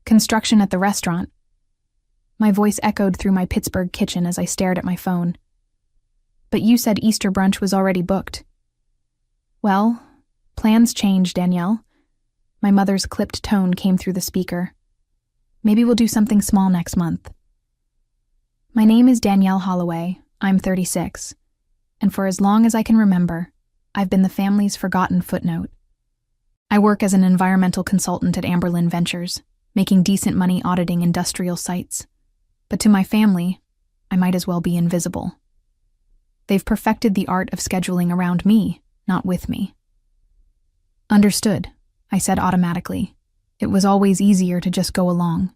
Construction at the restaurant. My voice echoed through my Pittsburgh kitchen as I stared at my phone. But you said Easter brunch was already booked. Well, plans change, Danielle. My mother's clipped tone came through the speaker. Maybe we'll do something small next month. My name is Danielle Holloway. I'm 36. And for as long as I can remember, I've been the family's forgotten footnote. I work as an environmental consultant at Amberlin Ventures, making decent money auditing industrial sites. But to my family, I might as well be invisible. They've perfected the art of scheduling around me, not with me. Understood, I said automatically. It was always easier to just go along.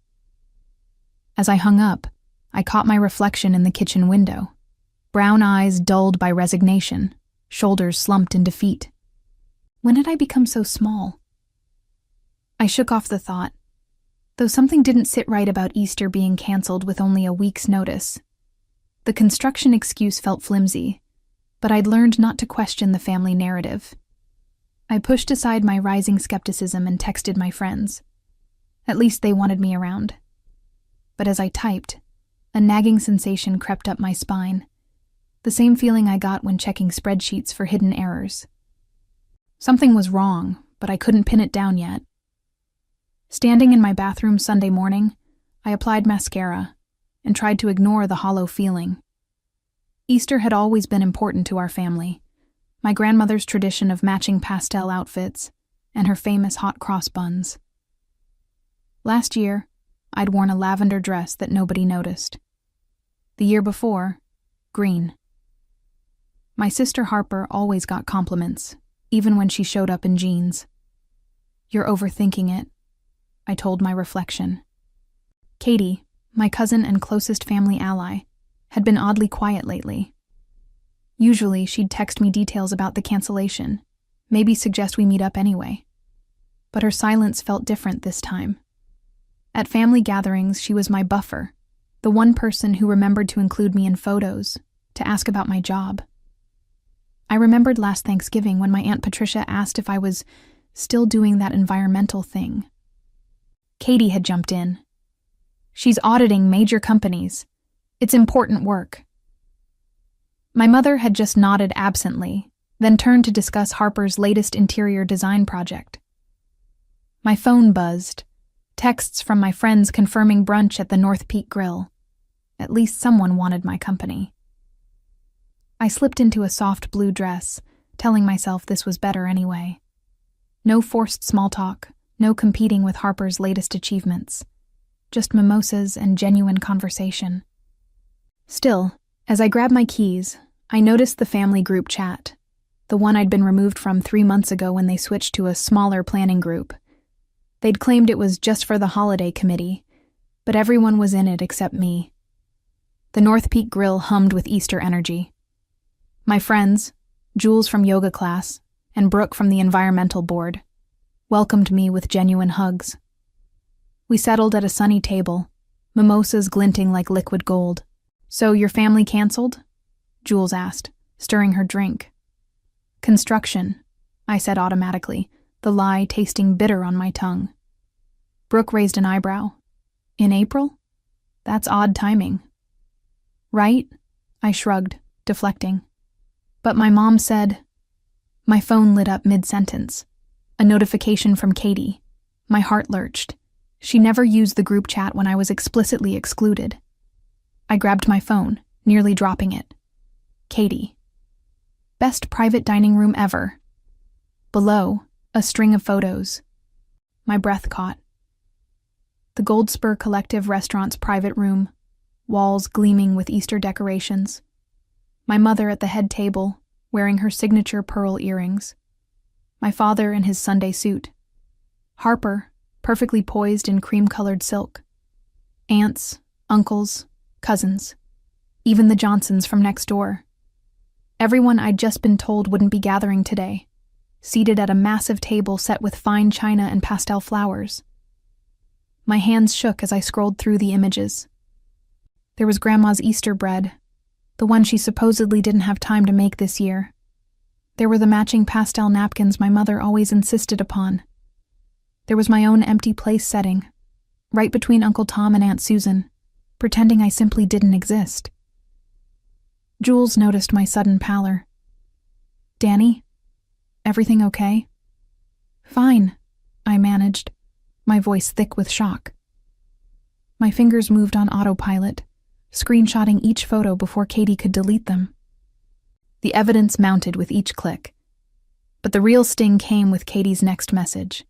As I hung up, I caught my reflection in the kitchen window. Brown eyes dulled by resignation, shoulders slumped in defeat. When did I become so small? I shook off the thought. Though something didn't sit right about Easter being canceled with only a week's notice. The construction excuse felt flimsy, but I'd learned not to question the family narrative. I pushed aside my rising skepticism and texted my friends. At least they wanted me around. But as I typed, a nagging sensation crept up my spine, the same feeling I got when checking spreadsheets for hidden errors. Something was wrong, but I couldn't pin it down yet. Standing in my bathroom Sunday morning, I applied mascara and tried to ignore the hollow feeling. Easter had always been important to our family. My grandmother's tradition of matching pastel outfits and her famous hot cross buns. Last year, I'd worn a lavender dress that nobody noticed. The year before, green. My sister Harper always got compliments, even when she showed up in jeans. You're overthinking it, I told my reflection. Katie, my cousin and closest family ally, had been oddly quiet lately. Usually, she'd text me details about the cancellation, maybe suggest we meet up anyway. But her silence felt different this time. At family gatherings, she was my buffer, the one person who remembered to include me in photos, to ask about my job. I remembered last Thanksgiving when my Aunt Patricia asked if I was still doing that environmental thing. Katie had jumped in. She's auditing major companies. It's important work. My mother had just nodded absently, then turned to discuss Harper's latest interior design project. My phone buzzed, texts from my friends confirming brunch at the North Peak Grill. At least someone wanted my company. I slipped into a soft blue dress, telling myself this was better anyway. No forced small talk, no competing with Harper's latest achievements. Just mimosas and genuine conversation. Still, as I grabbed my keys, I noticed the family group chat, the one I'd been removed from 3 months ago when they switched to a smaller planning group. They'd claimed it was just for the holiday committee, but everyone was in it except me. The North Peak Grill hummed with Easter energy. My friends, Jules from yoga class and Brooke from the environmental board, welcomed me with genuine hugs. We settled at a sunny table, mimosas glinting like liquid gold. So your family canceled? Jules asked, stirring her drink. Construction, I said automatically, the lie tasting bitter on my tongue. Brooke raised an eyebrow. In April? That's odd timing. Right? I shrugged, deflecting. But my mom said... My phone lit up mid-sentence. A notification from Katie. My heart lurched. She never used the group chat when I was explicitly excluded. I grabbed my phone, nearly dropping it. Katie. Best private dining room ever. Below, a string of photos. My breath caught. The Goldspur Collective restaurant's private room, walls gleaming with Easter decorations. My mother at the head table, wearing her signature pearl earrings. My father in his Sunday suit. Harper, perfectly poised in cream-colored silk. Aunts, uncles, cousins. Even the Johnsons from next door. Everyone I'd just been told wouldn't be gathering today, seated at a massive table set with fine china and pastel flowers. My hands shook as I scrolled through the images. There was Grandma's Easter bread, the one she supposedly didn't have time to make this year. There were the matching pastel napkins my mother always insisted upon. There was my own empty place setting, right between Uncle Tom and Aunt Susan, pretending I simply didn't exist. Jules noticed my sudden pallor. "Danny, everything okay?" "Fine," I managed, my voice thick with shock. My fingers moved on autopilot, screenshotting each photo before Katie could delete them. The evidence mounted with each click, but the real sting came with Katie's next message.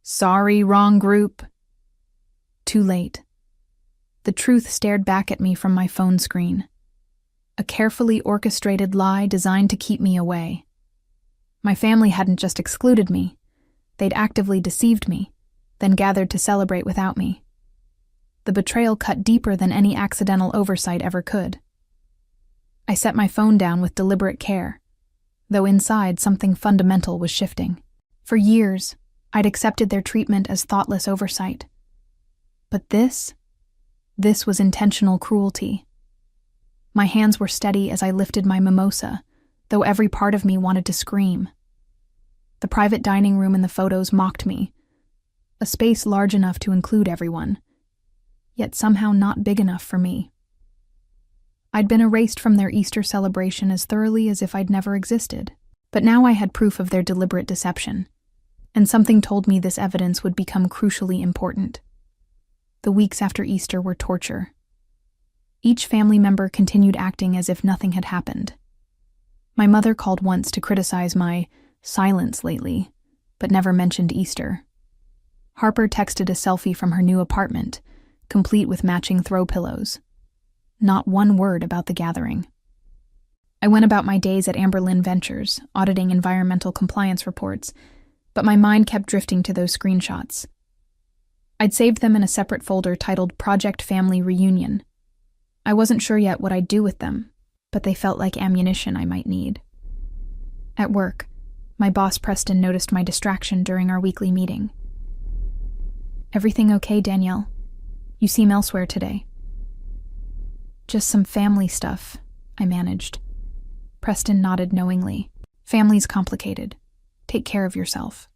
"Sorry, wrong group." Too late. The truth stared back at me from my phone screen. A carefully orchestrated lie designed to keep me away. My family hadn't just excluded me, they'd actively deceived me, then gathered to celebrate without me. The betrayal cut deeper than any accidental oversight ever could. I set my phone down with deliberate care, though inside something fundamental was shifting. For years, I'd accepted their treatment as thoughtless oversight. But this was intentional cruelty. My hands were steady as I lifted my mimosa, though every part of me wanted to scream. The private dining room in the photos mocked me, a space large enough to include everyone, yet somehow not big enough for me. I'd been erased from their Easter celebration as thoroughly as if I'd never existed, but now I had proof of their deliberate deception, and something told me this evidence would become crucially important. The weeks after Easter were torture. Each family member continued acting as if nothing had happened. My mother called once to criticize my silence lately, but never mentioned Easter. Harper texted a selfie from her new apartment, complete with matching throw pillows. Not one word about the gathering. I went about my days at Amberlin Ventures, auditing environmental compliance reports, but my mind kept drifting to those screenshots. I'd saved them in a separate folder titled Project Family Reunion. I wasn't sure yet what I'd do with them, but they felt like ammunition I might need. At work, my boss Preston noticed my distraction during our weekly meeting. "Everything okay, Danielle? You seem elsewhere today." "Just some family stuff," I managed. Preston nodded knowingly. "Family's complicated. Take care of yourself."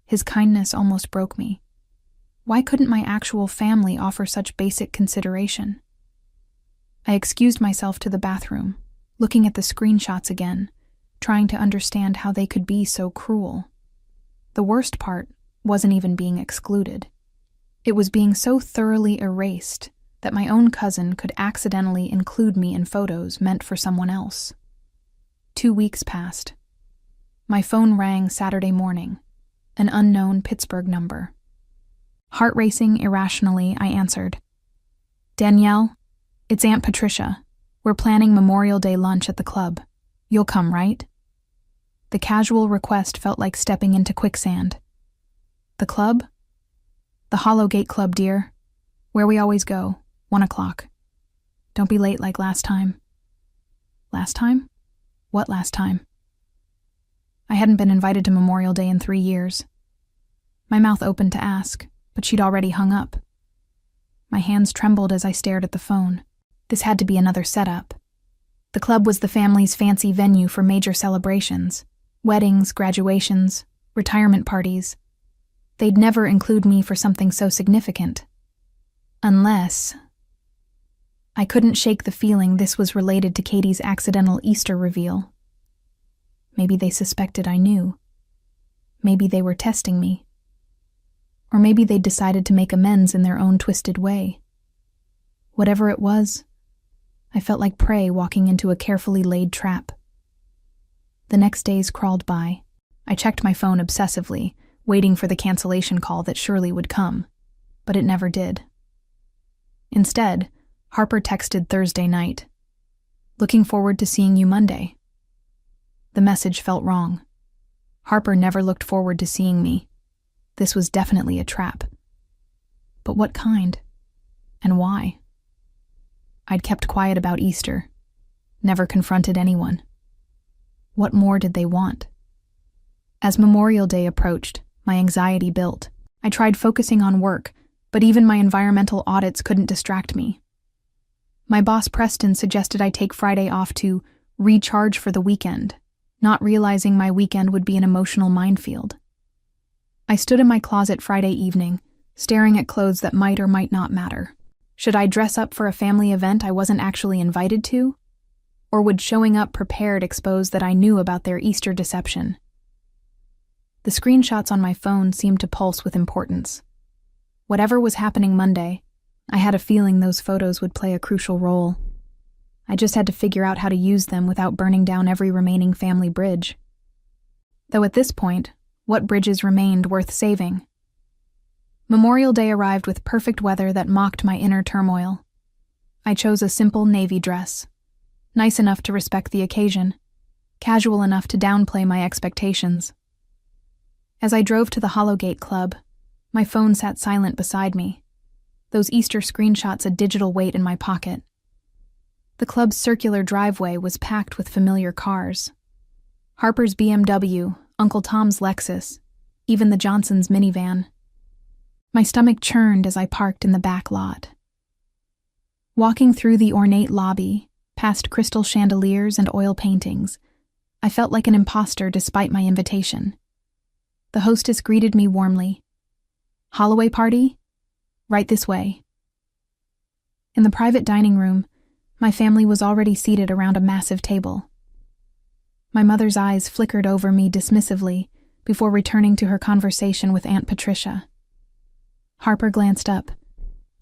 His kindness almost broke me. Why couldn't my actual family offer such basic consideration? I excused myself to the bathroom, looking at the screenshots again, trying to understand how they could be so cruel. The worst part wasn't even being excluded. It was being so thoroughly erased that my own cousin could accidentally include me in photos meant for someone else. 2 weeks passed. My phone rang Saturday morning, an unknown Pittsburgh number. Heart racing irrationally, I answered. "Danielle, it's Aunt Patricia. We're planning Memorial Day lunch at the club. You'll come, right?" The casual request felt like stepping into quicksand. "The club?" "The Hollowgate Club, dear. Where we always go, 1 o'clock. Don't be late like last time." Last time? What last time? I hadn't been invited to Memorial Day in 3 years. My mouth opened to ask, but she'd already hung up. My hands trembled as I stared at the phone. This had to be another setup. The club was the family's fancy venue for major celebrations. Weddings, graduations, retirement parties. They'd never include me for something so significant. Unless... I couldn't shake the feeling this was related to Katie's accidental Easter reveal. Maybe they suspected I knew. Maybe they were testing me. Or maybe they'd decided to make amends in their own twisted way. Whatever it was, I felt like prey walking into a carefully laid trap. The next days crawled by. I checked my phone obsessively, waiting for the cancellation call that surely would come, but it never did. Instead, Harper texted Thursday night, "Looking forward to seeing you Monday." The message felt wrong. Harper never looked forward to seeing me. This was definitely a trap. But what kind? And why? I'd kept quiet about Easter, never confronted anyone. What more did they want? As Memorial Day approached, my anxiety built. I tried focusing on work, but even my environmental audits couldn't distract me. My boss Preston suggested I take Friday off to recharge for the weekend, not realizing my weekend would be an emotional minefield. I stood in my closet Friday evening, staring at clothes that might or might not matter. Should I dress up for a family event I wasn't actually invited to? Or would showing up prepared expose that I knew about their Easter deception? The screenshots on my phone seemed to pulse with importance. Whatever was happening Monday, I had a feeling those photos would play a crucial role. I just had to figure out how to use them without burning down every remaining family bridge. Though at this point, what bridges remained worth saving? Memorial Day arrived with perfect weather that mocked my inner turmoil. I chose a simple navy dress, nice enough to respect the occasion, casual enough to downplay my expectations. As I drove to the Hollowgate Club, my phone sat silent beside me, those Easter screenshots a digital weight in my pocket. The club's circular driveway was packed with familiar cars. Harper's BMW, Uncle Tom's Lexus, even the Johnsons' minivan. My stomach churned as I parked in the back lot. Walking through the ornate lobby, past crystal chandeliers and oil paintings, I felt like an imposter despite my invitation. The hostess greeted me warmly. "Holloway party? Right this way." In the private dining room, my family was already seated around a massive table. My mother's eyes flickered over me dismissively before returning to her conversation with Aunt Patricia. Harper glanced up,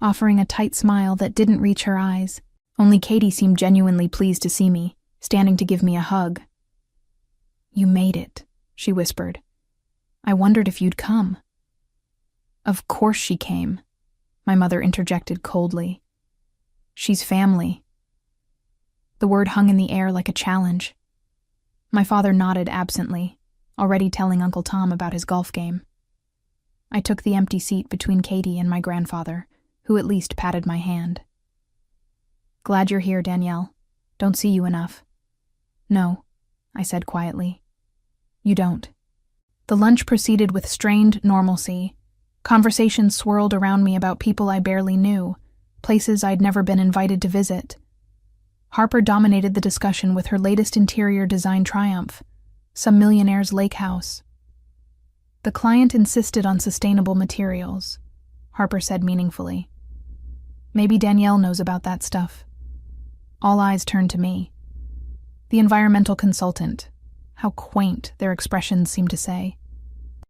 offering a tight smile that didn't reach her eyes. Only Katie seemed genuinely pleased to see me, standing to give me a hug. "You made it," she whispered. "I wondered if you'd come." "Of course she came," my mother interjected coldly. "She's family." The word hung in the air like a challenge. My father nodded absently, already telling Uncle Tom about his golf game. I took the empty seat between Katie and my grandfather, who at least patted my hand. "Glad you're here, Danielle. Don't see you enough." "No," I said quietly. "You don't." The lunch proceeded with strained normalcy. Conversations swirled around me about people I barely knew, places I'd never been invited to visit. Harper dominated the discussion with her latest interior design triumph, some millionaire's lake house. "The client insisted on sustainable materials," Harper said meaningfully. "Maybe Danielle knows about that stuff." All eyes turned to me. The environmental consultant. How quaint, their expressions seemed to say.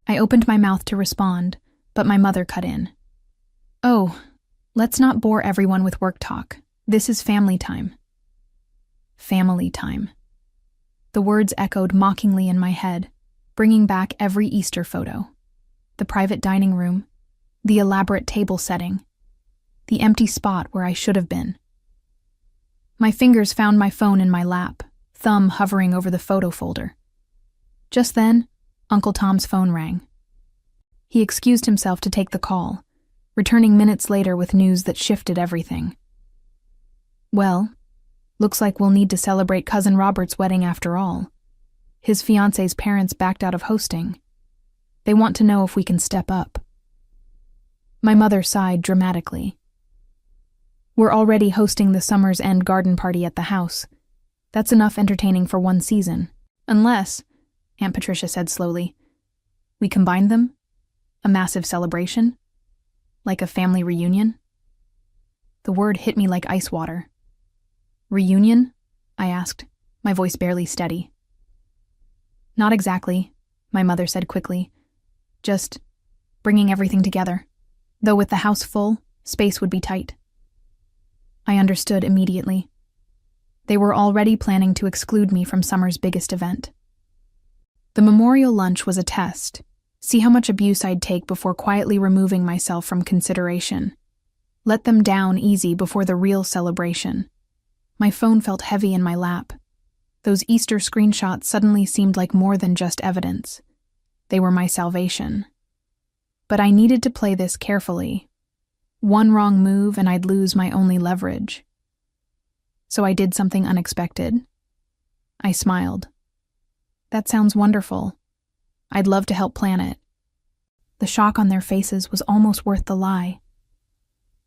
I opened my mouth to respond, but my mother cut in. "Oh, let's not bore everyone with work talk. This is family time." Family time. The words echoed mockingly in my head, bringing back every Easter photo. The private dining room, the elaborate table setting, the empty spot where I should have been. My fingers found my phone in my lap, thumb hovering over the photo folder. Just then, Uncle Tom's phone rang. He excused himself to take the call, returning minutes later with news that shifted everything. "Well, looks like we'll need to celebrate Cousin Robert's wedding after all. His fiancé's parents backed out of hosting. They want to know if we can step up." My mother sighed dramatically. "We're already hosting the summer's end garden party at the house. That's enough entertaining for one season. Unless," Aunt Patricia said slowly, "we combine them? A massive celebration? Like a family reunion?" The word hit me like ice water. "Reunion?" I asked, my voice barely steady. "Not exactly," my mother said quickly. "Just bringing everything together. Though with the house full, space would be tight." I understood immediately. They were already planning to exclude me from summer's biggest event. The memorial lunch was a test. See how much abuse I'd take before quietly removing myself from consideration. Let them down easy before the real celebration. My phone felt heavy in my lap. Those Easter screenshots suddenly seemed like more than just evidence. They were my salvation. But I needed to play this carefully. One wrong move and I'd lose my only leverage. So I did something unexpected. I smiled. "That sounds wonderful. I'd love to help plan it." The shock on their faces was almost worth the lie.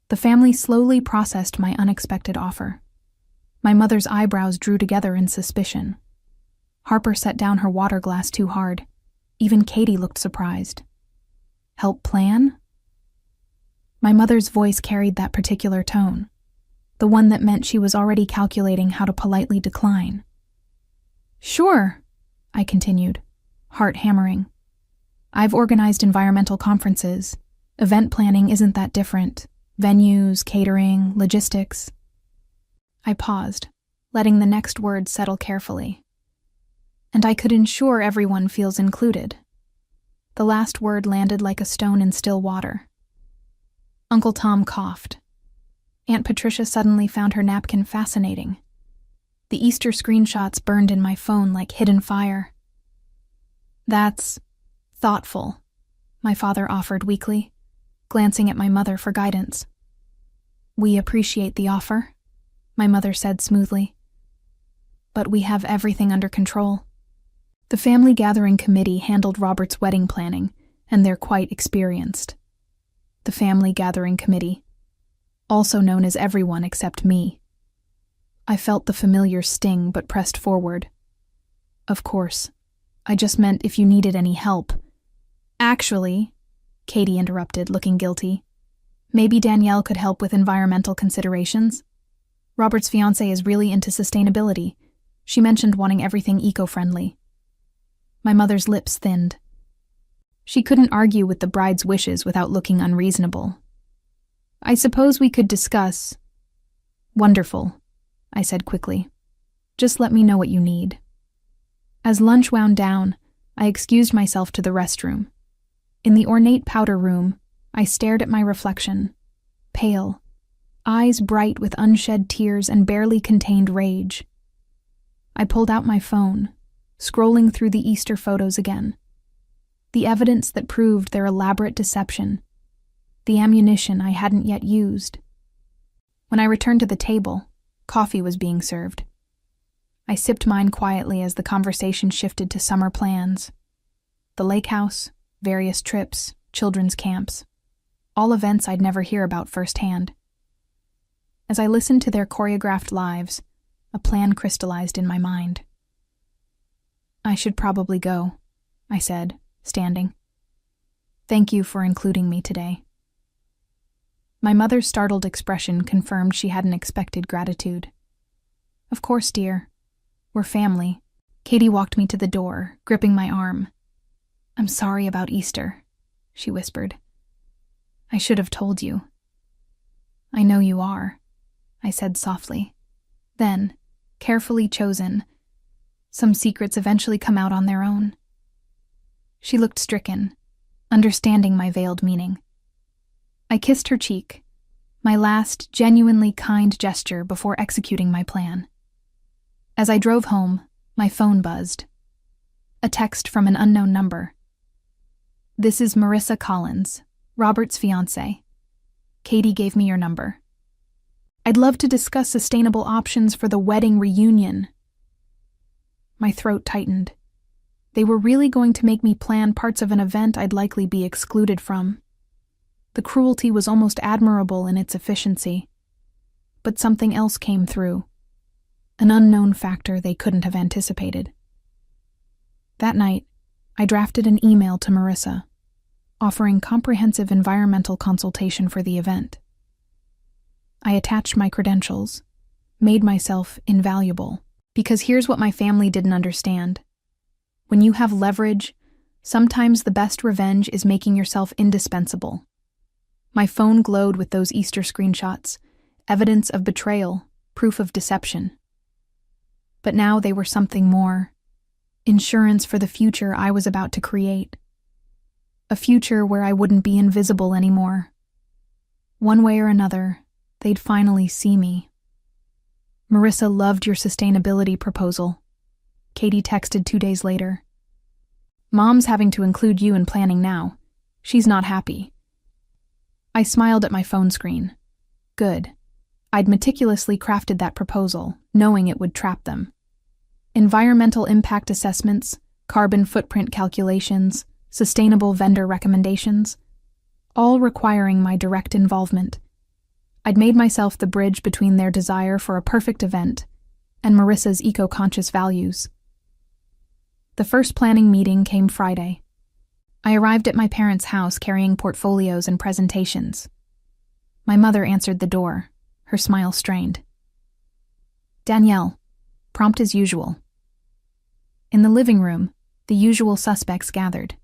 The family slowly processed my unexpected offer. My mother's eyebrows drew together in suspicion. Harper set down her water glass too hard. Even Katie looked surprised. "Help plan?" My mother's voice carried that particular tone, the one that meant she was already calculating how to politely decline. "Sure," I continued, heart hammering. "I've organized environmental conferences. Event planning isn't that different. Venues, catering, logistics." I paused, letting the next word settle carefully. "And I could ensure everyone feels included." The last word landed like a stone in still water. Uncle Tom coughed. Aunt Patricia suddenly found her napkin fascinating. The Easter screenshots burned in my phone like hidden fire. "That's thoughtful," my father offered weakly, glancing at my mother for guidance. "We appreciate the offer," my mother said smoothly. "But we have everything under control." The family gathering committee handled Robert's wedding planning, and they're quite experienced. The family gathering committee, also known as everyone except me. I felt the familiar sting but pressed forward. "Of course. I just meant if you needed any help." "Actually," Katie interrupted, looking guilty, "maybe Danielle could help with environmental considerations. Robert's fiancé is really into sustainability. She mentioned wanting everything eco-friendly." My mother's lips thinned. She couldn't argue with the bride's wishes without looking unreasonable. "I suppose we could discuss." "Wonderful," I said quickly. "Just let me know what you need." As lunch wound down, I excused myself to the restroom. In the ornate powder room, I stared at my reflection, pale, eyes bright with unshed tears and barely contained rage. I pulled out my phone, scrolling through the Easter photos again. The evidence that proved their elaborate deception, the ammunition I hadn't yet used. When I returned to the table, coffee was being served. I sipped mine quietly as the conversation shifted to summer plans. The lake house, various trips, children's camps, all events I'd never hear about firsthand. As I listened to their choreographed lives, a plan crystallized in my mind. "I should probably go," I said, standing. "Thank you for including me today." My mother's startled expression confirmed she hadn't expected gratitude. "Of course, dear. We're family." Katie walked me to the door, gripping my arm. "I'm sorry about Easter," she whispered. "I should have told you." "I know you are," I said softly. Then, carefully chosen, "Some secrets eventually come out on their own." She looked stricken, understanding my veiled meaning. I kissed her cheek, my last genuinely kind gesture before executing my plan. As I drove home, my phone buzzed. A text from an unknown number. "This is Marissa Collins, Robert's fiancée. Katie gave me your number. I'd love to discuss sustainable options for the wedding reunion." My throat tightened. They were really going to make me plan parts of an event I'd likely be excluded from. The cruelty was almost admirable in its efficiency. But something else came through. An unknown factor they couldn't have anticipated. That night, I drafted an email to Marissa, offering comprehensive environmental consultation for the event. I attached my credentials, made myself invaluable, because here's what my family didn't understand. When you have leverage, sometimes the best revenge is making yourself indispensable. My phone glowed with those Easter screenshots, evidence of betrayal, proof of deception. But now they were something more. Insurance for the future I was about to create. A future where I wouldn't be invisible anymore. One way or another, they'd finally see me. "Marissa loved your sustainability proposal," Katie texted 2 days later. "Mom's having to include you in planning now. She's not happy." I smiled at my phone screen. Good. I'd meticulously crafted that proposal, knowing it would trap them. Environmental impact assessments, carbon footprint calculations, sustainable vendor recommendations, all requiring my direct involvement. I'd made myself the bridge between their desire for a perfect event and Marissa's eco-conscious values. The first planning meeting came Friday. I arrived at my parents' house carrying portfolios and presentations. My mother answered the door, her smile strained. Danielle, prompt as usual. In the living room, the usual suspects gathered.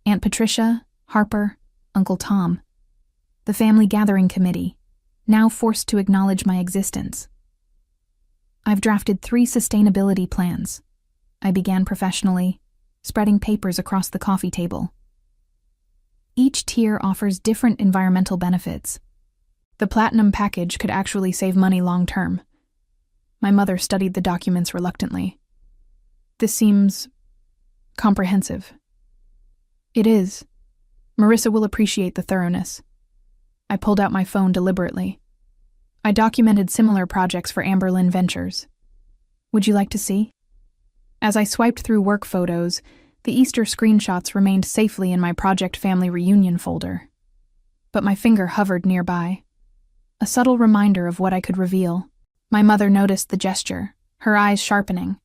Aunt Patricia, Harper, Uncle Tom. The family gathering committee, now forced to acknowledge my existence. I've drafted 3 sustainability plans. I began professionally, spreading papers across the coffee table. Each tier offers different environmental benefits. The platinum package could actually save money long term. My mother studied the documents reluctantly. This seems comprehensive. It is. Marissa will appreciate the thoroughness. I pulled out my phone deliberately. I documented similar projects for Amberlin Ventures. Would you like to see? As I swiped through work photos, the Easter screenshots remained safely in my Project Family Reunion folder. But my finger hovered nearby. A subtle reminder of what I could reveal. My mother noticed the gesture, her eyes sharpening.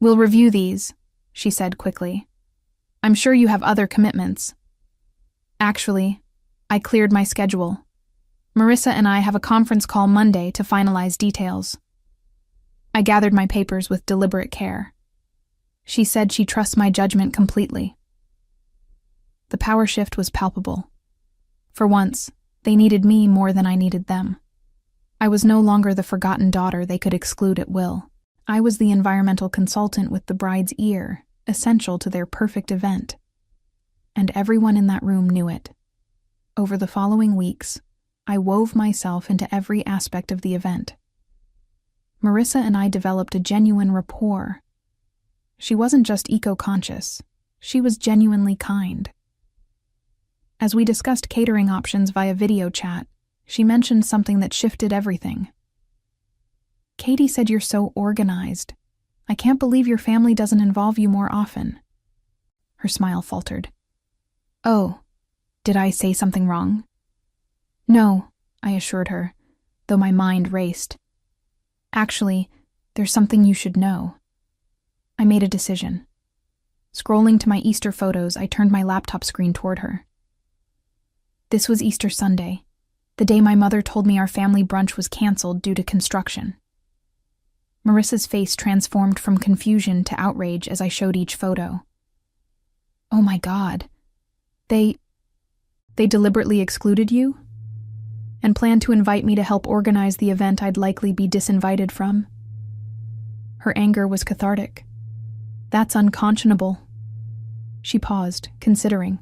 We'll review these, she said quickly. I'm sure you have other commitments. Actually, I cleared my schedule. Marissa and I have a conference call Monday to finalize details. I gathered my papers with deliberate care. She said she trusts my judgment completely. The power shift was palpable. For once, they needed me more than I needed them. I was no longer the forgotten daughter they could exclude at will. I was the environmental consultant with the bride's ear, essential to their perfect event. And everyone in that room knew it. Over the following weeks, I wove myself into every aspect of the event. Marissa and I developed a genuine rapport. She wasn't just eco-conscious, she was genuinely kind. As we discussed catering options via video chat, she mentioned something that shifted everything. Katie said you're so organized. I can't believe your family doesn't involve you more often. Her smile faltered. Oh, did I say something wrong? No, I assured her, though my mind raced. Actually, there's something you should know. I made a decision. Scrolling to my Easter photos, I turned my laptop screen toward her. This was Easter Sunday, the day my mother told me our family brunch was canceled due to construction. Marissa's face transformed from confusion to outrage as I showed each photo. Oh my God. They deliberately excluded you? And planned to invite me to help organize the event I'd likely be disinvited from? Her anger was cathartic. That's unconscionable. She paused, considering.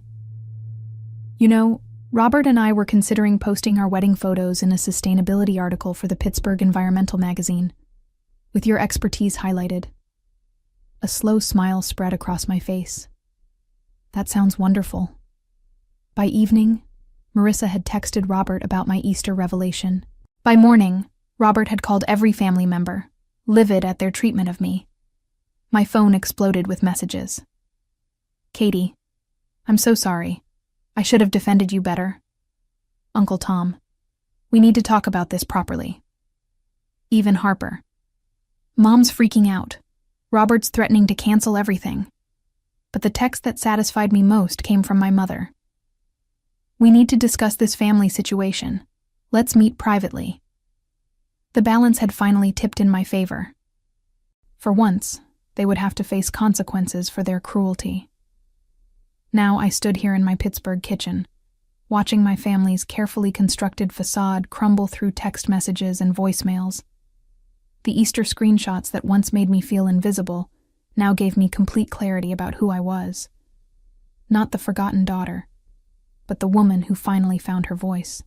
You know, Robert and I were considering posting our wedding photos in a sustainability article for the Pittsburgh Environmental magazine, with your expertise highlighted. A slow smile spread across my face. That sounds wonderful. By evening, Marissa had texted Robert about my Easter revelation. By morning, Robert had called every family member, livid at their treatment of me. My phone exploded with messages. Katie, I'm so sorry. I should have defended you better. Uncle Tom, we need to talk about this properly. Even Harper. Mom's freaking out. Robert's threatening to cancel everything. But the text that satisfied me most came from my mother. We need to discuss this family situation. Let's meet privately. The balance had finally tipped in my favor. For once, they would have to face consequences for their cruelty. Now I stood here in my Pittsburgh kitchen, watching my family's carefully constructed facade crumble through text messages and voicemails. The Easter screenshots that once made me feel invisible now gave me complete clarity about who I was. Not the forgotten daughter, but the woman who finally found her voice.